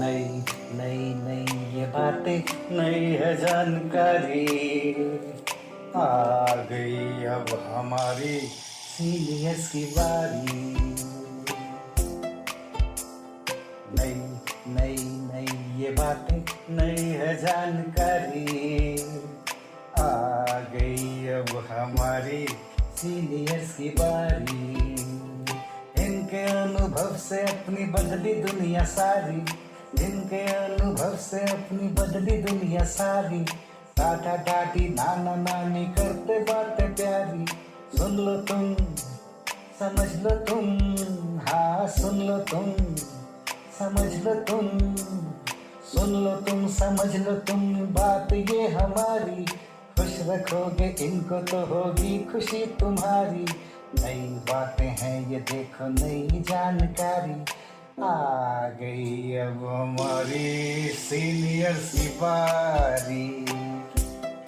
नई नई नई ये बातें नई है जानकारी आ गई अब हमारी सीनियर्स की बारी। नई नई नई ये बातें नई है जानकारी आ गई अब हमारी सीनियर्स की बारी। इनके अनुभव से अपनी बदली दुनिया सारी, इनके अनुभव से अपनी बदली दुनिया सारी। टाटा टाटी नाना नानी करते बातें प्यारी। सुन लो तुम समझ लो तुम, हाँ सुन लो तुम समझ लो तुम, सुन लो तुम समझ लो तुम बात ये हमारी। खुश रखोगे इनको तो होगी खुशी तुम्हारी। नई बातें हैं ये देखो नई जानकारी आ गई अब हमारी सीनियर्स की बारी।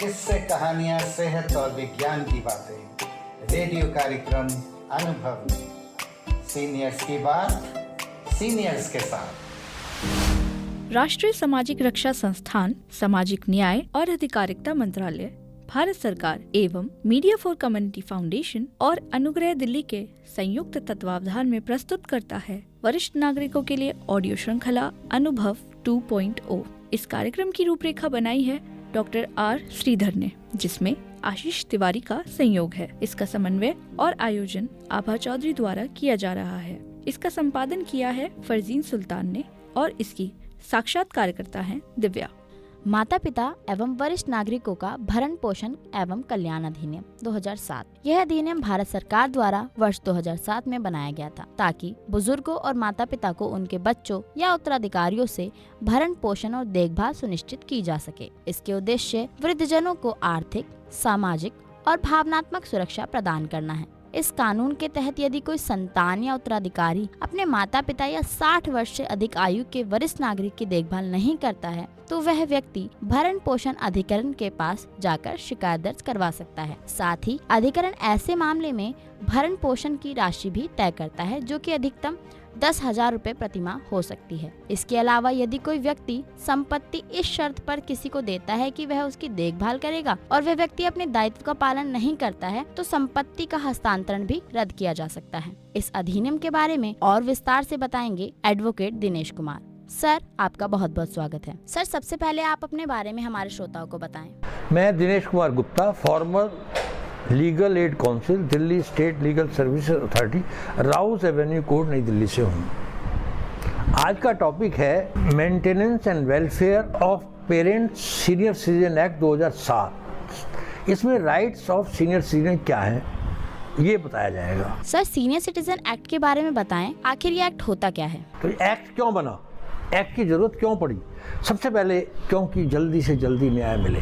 किस्से कहानियां सेहत और विज्ञान की बातें रेडियो कार्यक्रम अनुभव में सीनियर्स की बात सीनियर्स के साथ। राष्ट्रीय सामाजिक रक्षा संस्थान, सामाजिक न्याय और अधिकारिता मंत्रालय, भारत सरकार एवं मीडिया फॉर कम्युनिटी फाउंडेशन और अनुग्रह दिल्ली के संयुक्त तत्वावधान में प्रस्तुत करता है वरिष्ठ नागरिकों के लिए ऑडियो श्रृंखला अनुभव 2.0। इस कार्यक्रम की रूपरेखा बनाई है डॉक्टर आर श्रीधर ने, जिसमें आशीष तिवारी का संयोग है। इसका समन्वय और आयोजन आभा चौधरी द्वारा किया जा रहा है। इसका संपादन किया है फरजीन सुल्तान ने और इसकी साक्षात्कारकर्ता हैं दिव्या। माता पिता एवं वरिष्ठ नागरिकों का भरण पोषण एवं कल्याण अधिनियम 2007। यह अधिनियम भारत सरकार द्वारा वर्ष 2007 में बनाया गया था ताकि बुजुर्गों और माता पिता को उनके बच्चों या उत्तराधिकारियों से भरण पोषण और देखभाल सुनिश्चित की जा सके। इसके उद्देश्य वृद्धजनों को आर्थिक, सामाजिक और भावनात्मक सुरक्षा प्रदान करना है। इस कानून के तहत यदि कोई संतान या उत्तराधिकारी अपने माता पिता या 60 वर्ष से अधिक आयु के वरिष्ठ नागरिक की देखभाल नहीं करता है तो वह व्यक्ति भरण पोषण अधिकरण के पास जाकर शिकायत दर्ज करवा सकता है। साथ ही अधिकरण ऐसे मामले में भरण पोषण की राशि भी तय करता है जो कि अधिकतम 10,000 रुपए प्रतिमाह हो सकती है। इसके अलावा यदि कोई व्यक्ति संपत्ति इस शर्त पर किसी को देता है कि वह उसकी देखभाल करेगा और वह व्यक्ति अपने दायित्व का पालन नहीं करता है तो संपत्ति का हस्तांतरण भी रद्द किया जा सकता है। इस अधिनियम के बारे में और विस्तार से बताएंगे एडवोकेट दिनेश कुमार। सर, आपका बहुत बहुत स्वागत है। सर, सबसे पहले आप अपने बारे में हमारे श्रोताओं को बताएं। मैं Dinesh Kumar Gupta, farmer legal aid council, Delhi state legal services authority, Rouse Avenue court, नई दिल्ली से हूँ। आज का टॉपिक है maintenance and welfare of parents senior citizen act 2007। इसमें राइट्स ऑफ सीनियर सिटीजन क्या है ये बताया जाएगा। सर, सीनियर सिटीजन एक्ट के बारे में बताएं, आखिर ये एक्ट होता क्या है? तो एक्ट क्यों बना, एक्ट की जरूरत क्यों पड़ी? सबसे पहले क्योंकि जल्दी से जल्दी न्याय मिले।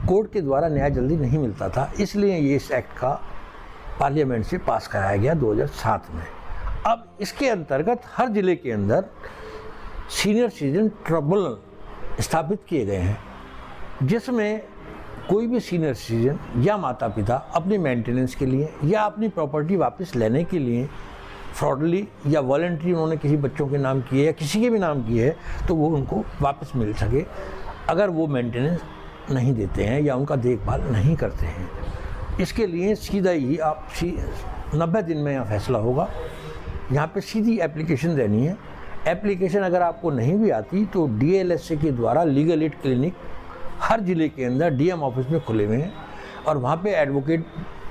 कोर्ट के द्वारा न्याय जल्दी नहीं मिलता था, इसलिए ये इस एक्ट का पार्लियामेंट से पास कराया गया 2007 में। अब इसके अंतर्गत हर जिले के अंदर सीनियर सिटीजन ट्रिब्यूनल स्थापित किए गए हैं, जिसमें कोई भी सीनियर सिटीजन या माता पिता अपनी मेंटेनेंस के लिए या अपनी प्रॉपर्टी वापस लेने के लिए फ्रॉडली या वॉलंटरी उन्होंने किसी बच्चों के नाम किए या किसी के भी नाम किए है तो वो उनको वापस मिल सके अगर वो मेंटेनेंस नहीं देते हैं या उनका देखभाल नहीं करते हैं। इसके लिए सीधा ही आप 90 दिन में यहाँ फैसला होगा। यहाँ पे सीधी एप्लीकेशन देनी है। एप्लीकेशन अगर आपको नहीं भी आती तो DLSA के द्वारा लीगल एड क्लिनिक हर ज़िले के अंदर DM ऑफिस में खुले हुए हैं और वहाँ पे एडवोकेट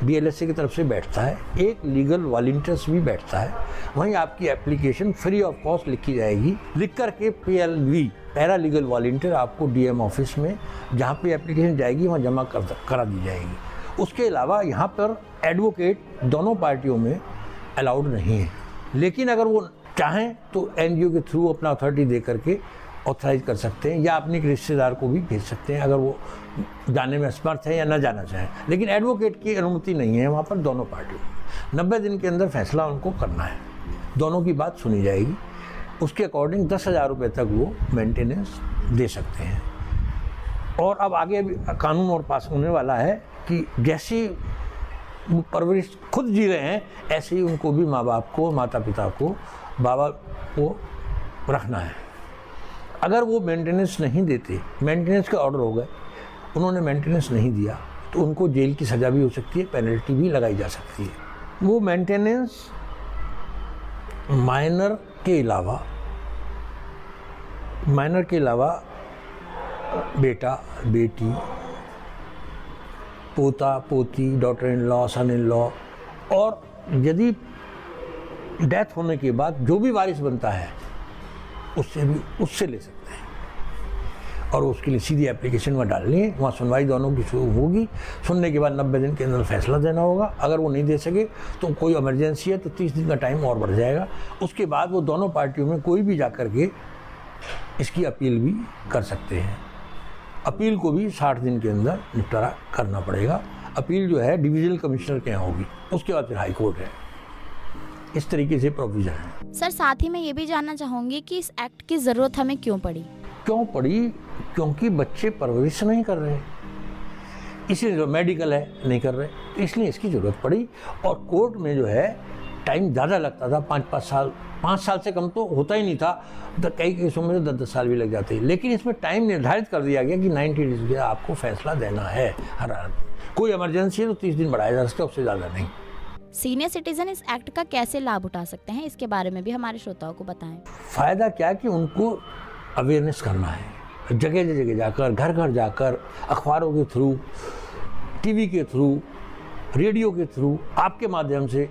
DLSA की तरफ से बैठता है, एक लीगल वॉलंटियर्स भी बैठता है। वहीं आपकी एप्लीकेशन फ्री ऑफ कॉस्ट लिखी जाएगी, लिख कर के PLV पैरा लीगल वॉलंटियर आपको DM ऑफिस में जहाँ पे एप्लीकेशन जाएगी वहाँ जमा करा दी जाएगी। उसके अलावा यहाँ पर एडवोकेट दोनों पार्टियों में अलाउड नहीं है, लेकिन अगर वो चाहें तो NGO के थ्रू अपना अथॉरिटी दे करके ऑथराइज कर सकते हैं या अपने रिश्तेदार को भी भेज सकते हैं अगर वो जाने में असमर्थ है या न जाना चाहें। लेकिन एडवोकेट की अनुमति नहीं है वहाँ पर दोनों पार्टियों। 90 दिन के अंदर फैसला उनको करना है, दोनों की बात सुनी जाएगी। उसके अकॉर्डिंग 10,000 रुपये तक वो मेंटेनेंस दे सकते हैं। और अब आगे भी कानून और पास होने वाला है कि जैसी परवरिश खुद जी रहे हैं ऐसे ही उनको भी माँ बाप को, माता पिता को, बाबा को रखना है। अगर वो मेंटेनेंस नहीं देते, मेंटेनेंस के ऑर्डर हो गए, उन्होंने मेंटेनेंस नहीं दिया तो उनको जेल की सज़ा भी हो सकती है, पेनल्टी भी लगाई जा सकती है। वो मेंटेनेंस माइनर के अलावा बेटा बेटी, पोता पोती, daughter in law, son in law, और यदि डेथ होने के बाद जो भी वारिस बनता है उससे ले सकते हैं। और उसके लिए सीधी एप्लीकेशन वहाँ डालनी है, वहाँ सुनवाई दोनों की शुरू होगी। सुनने के बाद 90 दिन के अंदर फैसला देना होगा। अगर वो नहीं दे सके तो कोई इमरजेंसी है तो 30 दिन का टाइम और बढ़ जाएगा। उसके बाद वो दोनों पार्टियों में कोई भी जा कर के इसकी अपील भी कर सकते हैं। अपील को भी 60 दिन के अंदर निपटारा करना पड़ेगा। अपील जो है डिविजनल कमिश्नर के यहाँ होगी, उसके बाद फिर हाई कोर्ट है। इस तरीके से प्रोविजन है। सर साथ ही मैं ये भी जानना चाहूँगी कि इस एक्ट की ज़रूरत हमें क्यों पड़ी? क्योंकि बच्चे परवरिश नहीं कर रहे, इसलिए जो मेडिकल है नहीं कर रहे, तो इसलिए इसकी ज़रूरत पड़ी। और कोर्ट में जो है टाइम ज़्यादा लगता था, 5 साल, 5 साल से कम तो होता ही नहीं था। तो कई केसों में तो 10 साल भी लग जाते हैं। लेकिन इसमें टाइम निर्धारित कर दिया गया कि 90 डेज में आपको फैसला देना है हर हाल में। कोई इमरजेंसी है तो 30 दिन बढ़ाया जा सकता है, उससे ज़्यादा नहीं। सीनियर सिटीजन इस एक्ट का कैसे लाभ उठा सकते हैं, इसके बारे में भी हमारे श्रोताओं को बताएं। फ़ायदा क्या कि उनको अवेयरनेस करना है, जगह जगह जाकर, घर घर जाकर, अखबारों के थ्रू, टीवी के थ्रू, रेडियो के थ्रू, आपके माध्यम से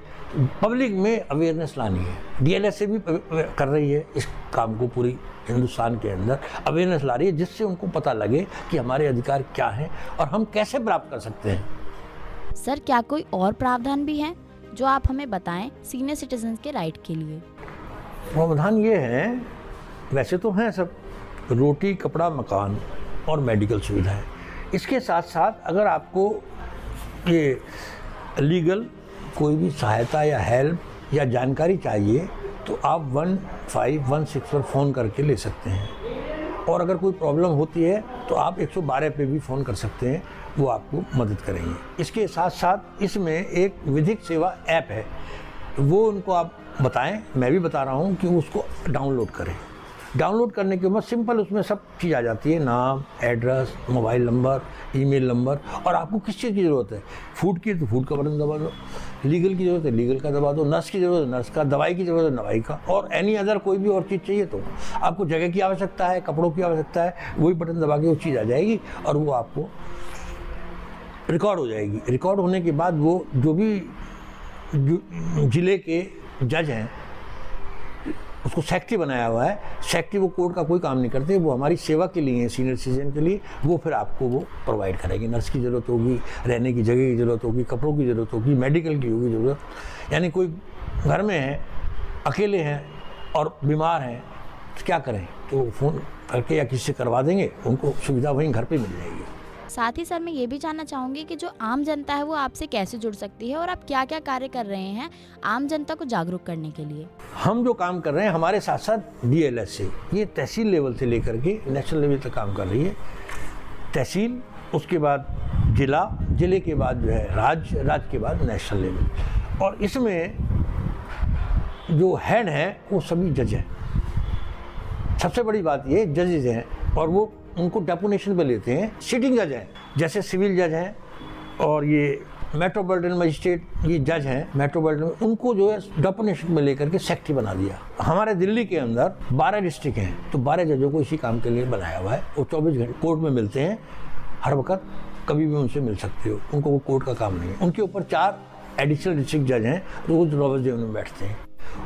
पब्लिक में अवेयरनेस लानी है। डीएलएस से भी कर रही है इस काम को, पूरी हिंदुस्तान के अंदर अवेयरनेस ला रही है, जिससे उनको पता लगे कि हमारे अधिकार क्या हैं और हम कैसे प्राप्त कर सकते हैं। सर क्या कोई और प्रावधान भी हैं जो आप हमें बताएं सीनियर सिटीजन के राइट के लिए? प्रावधान ये हैं, वैसे तो हैं सब, रोटी, कपड़ा, मकान और मेडिकल सुविधाएं। इसके साथ साथ अगर आपको ये लीगल कोई भी सहायता या हेल्प या जानकारी चाहिए तो आप 1516 पर फ़ोन करके ले सकते हैं। और अगर कोई प्रॉब्लम होती है तो आप 112 पे भी फ़ोन कर सकते हैं, वो आपको मदद करेंगे। इसके साथ साथ इसमें एक विधिक सेवा ऐप है, वो उनको आप बताएं, मैं भी बता रहा हूँ कि उसको डाउनलोड करें। डाउनलोड करने के बाद सिंपल उसमें सब चीज़ आ जाती है, नाम, address, mobile number, email number, और आपको किस चीज़ की ज़रूरत है। फूड की तो फूड का बटन दबा दो, लीगल की ज़रूरत है लीगल का दबा दो, नर्स की ज़रूरत है नर्स का, दवाई की ज़रूरत है दवाई का, और एनी अदर कोई भी और चीज़ चाहिए तो आपको जगह की आवश्यकता है, कपड़ों की आवश्यकता है, वही बटन दबा के वो चीज़ आ जाएगी और वो आपको रिकॉर्ड हो जाएगी। रिकॉर्ड होने के बाद वो जो भी ज़िले के जज हैं उसको सेक्रेटरी बनाया हुआ है। सेक्रेटरी वो कोर्ट का कोई काम नहीं करते, वो हमारी सेवा के लिए है, सीनियर सिटीजन के लिए। वो फिर आपको वो प्रोवाइड करेगी। नर्स की ज़रूरत होगी, रहने की जगह की ज़रूरत होगी, कपड़ों की ज़रूरत होगी, मेडिकल की होगी ज़रूरत। यानी कोई घर में है, अकेले हैं और बीमार हैं तो क्या करें, तो वो फ़ोन करके या किसी से करवा देंगे, उनको सुविधा वहीं घर पर मिल जाएगी। साथ ही सर मैं ये भी जानना चाहूँगी कि जो आम जनता है वो आपसे कैसे जुड़ सकती है और आप क्या क्या कार्य कर रहे हैं आम जनता को जागरूक करने के लिए? हम जो काम कर रहे हैं हमारे साथ साथ डीएलएस से, ये तहसील लेवल से लेकर के नेशनल लेवल तक काम कर रही है। तहसील, उसके बाद जिला, जिले के बाद जो है राज्य, राज्य के बाद नेशनल लेवल। और इसमें जो हेड हैं वो सभी जज हैं। सबसे बड़ी बात ये जजेज हैं और वो उनको डेपुटेशन पे लेते हैं। सिटिंग जज हैं, जैसे सिविल जज हैं और ये मेट्रोपॉलिटन मजिस्ट्रेट, ये जज हैं मेट्रोपॉलिटन, उनको जो है डेपुटेशन में लेकर के सेक्रेटरी बना दिया। हमारे दिल्ली के अंदर 12 डिस्ट्रिक्ट हैं, तो 12 जजों को इसी काम के लिए बनाया हुआ है। वो 24 घंटे कोर्ट में मिलते हैं, हर वक्त कभी भी उनसे मिल सकते हो, उनको वो कोर्ट का काम नहीं है। उनके ऊपर 4 एडिशनल डिस्ट्रिक्ट जज हैं, रोज रॉबर्ट जेल में बैठते हैं।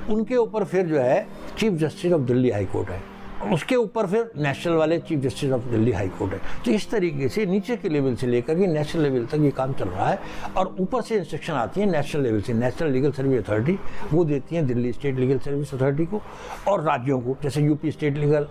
उनके ऊपर फिर जो है chief justice of Delhi high court है, उसके ऊपर फिर नेशनल वाले chief justice of Delhi high court है। तो इस तरीके से नीचे के लेवल से लेकर के नेशनल लेवल तक ये काम चल रहा है। और ऊपर से इंस्ट्रक्शन आती है नेशनल लेवल से, नेशनल लीगल सर्विस अथॉरिटी, वो देती है Delhi state legal service authority को और राज्यों को, जैसे यूपी स्टेट लीगल,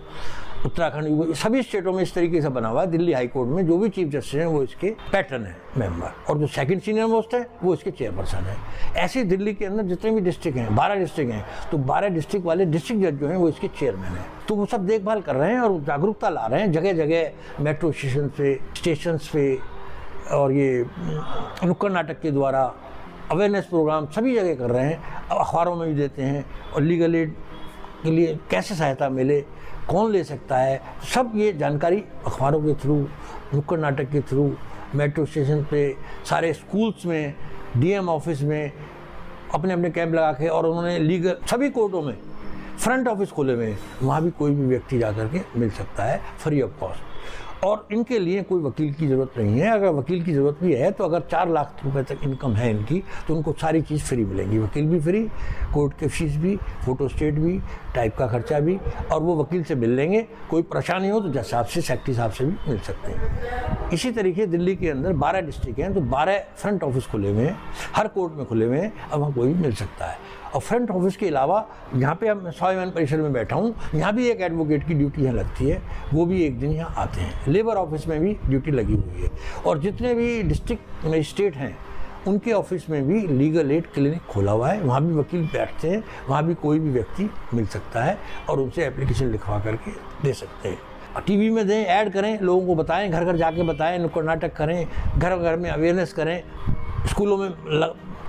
उत्तराखंड, सभी स्टेटों में इस तरीके से बना हुआ है। दिल्ली हाई कोर्ट में जो भी चीफ जस्टिस हैं वो इसके पैटर्न है मेंबर, और जो सेकंड सीनियर मोस्ट है वो इसके चेयरपर्सन है। ऐसे दिल्ली के अंदर जितने भी डिस्ट्रिक्ट हैं, 12 डिस्ट्रिक्ट हैं, तो 12 डिस्ट्रिक्ट वाले डिस्ट्रिक्ट जज जो हैं वो इसके चेयरमैन हैं। तो वो सब देखभाल कर रहे हैं और जागरूकता ला रहे हैं जगह जगह, मेट्रो स्टेशन पे और ये नुक्कड़ नाटक के द्वारा अवेयरनेस प्रोग्राम सभी जगह कर रहे हैं। अखबारों में भी देते हैं और लीगल एड के लिए कैसे सहायता मिले, कौन ले सकता है, सब ये जानकारी अखबारों के थ्रू, नुक्कड़ नाटक के थ्रू, मेट्रो स्टेशन पे, सारे स्कूल्स में, डीएम ऑफिस में अपने अपने कैंप लगा के, और उन्होंने लीगल सभी कोर्टों में फ्रंट ऑफिस खोले हुए हैं, वहाँ भी कोई भी व्यक्ति जा करके मिल सकता है फ्री ऑफ कॉस्ट। और इनके लिए कोई वकील की ज़रूरत नहीं है। अगर वकील की ज़रूरत भी है तो अगर 4 लाख रुपए तक इनकम है इनकी तो उनको सारी चीज़ फ्री मिलेंगी, वकील भी फ्री, कोर्ट के फीस भी, फोटोस्टेट भी, टाइप का खर्चा भी, और वो वकील से मिल लेंगे। कोई परेशानी हो तो जज साहब से, सेक्रेटरी साहब से भी मिल सकते हैं। इसी तरीके दिल्ली के अंदर 12 डिस्ट्रिक्ट हैं तो 12 फ्रंट ऑफिस खुले हुए हैं, हर कोर्ट में खुले हुए हैं, अब वहाँ कोई भी मिल सकता है। और फ्रंट ऑफिस के अलावा यहाँ पे अब मैं स्वाभिमान परिसर में बैठा हूँ, यहाँ भी एक एडवोकेट की ड्यूटी यहाँ लगती है, वो भी एक दिन यहाँ आते हैं। लेबर ऑफिस में भी ड्यूटी लगी हुई है, और जितने भी डिस्ट्रिक्ट मजिस्ट्रेट हैं उनके ऑफिस में भी लीगल एड क्लिनिक खोला हुआ है, वहाँ भी वकील बैठते हैं, वहाँ भी कोई भी व्यक्ति मिल सकता है और उनसे एप्लीकेशन लिखवा करके दे सकते हैं। टीवी में दें, ऐड करें, लोगों को बताएं, घर घर जाके बताएं, नुक्कड़ नाटक करें, घर घर में अवेयरनेस करें, स्कूलों में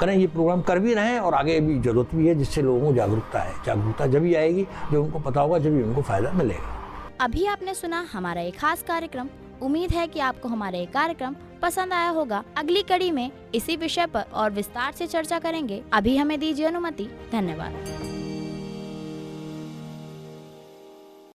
करें, ये प्रोग्राम कर भी रहे हैं और आगे भी ज़रूरत भी है, जिससे लोगों को जागरूकता जब भी आएगी, जब उनको पता होगा, जब भी उनको फ़ायदा मिलेगा। अभी आपने सुना हमारा एक खास कार्यक्रम। उम्मीद है कि आपको हमारा ये कार्यक्रम पसंद आया होगा। अगली कड़ी में इसी विषय पर और विस्तार से चर्चा करेंगे। अभी हमें दीजिए अनुमति। धन्यवाद।